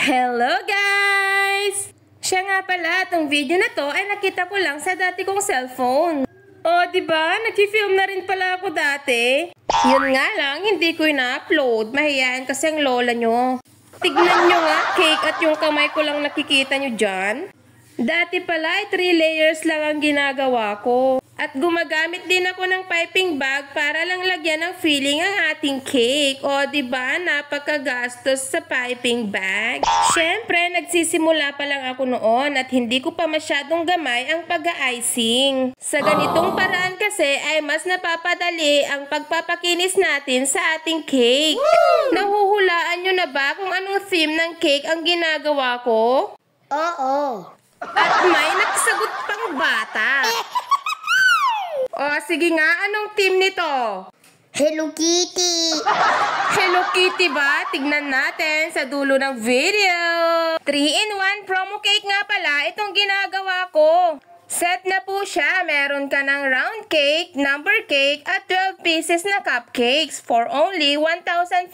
Hello guys! Siya nga pala, itong video na to ay nakita ko lang sa dati kong cellphone. Diba? Nag-film na rin pala ako dati. Yun nga lang, hindi ko ina-upload. Mahihain kasi ang lola nyo. Tignan nyo nga, cake at yung kamay ko lang nakikita nyo dyan. Dati pala ay 3 layers lang ang ginagawa ko. At gumagamit din ako ng piping bag para lang lagyan ng filling ang ating cake. Diba? Napakagastos sa piping bag. Siyempre, nagsisimula pa lang ako noon at hindi ko pa masyadong gamay ang pag-icing. Sa ganitong paraan kasi ay mas napapadali ang pagpapakinis natin sa ating cake. Nahuhulaan nyo na ba kung anong theme ng cake ang ginagawa ko? Oo. At may nagsagot pang bata. Sige nga, anong team nito? Hello Kitty. Hello Kitty ba? Tignan natin sa dulo ng video. 3-in-1 promo cake nga pala itong ginagawa ko. Set na po siya. Meron ka ng round cake, number cake, at 12 pieces na cupcakes for only 1,500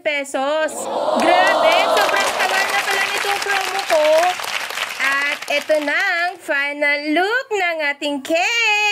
pesos. Grabe, sobrang tagal na pala nitong promo ko. At ito na ang final look ng ating cake.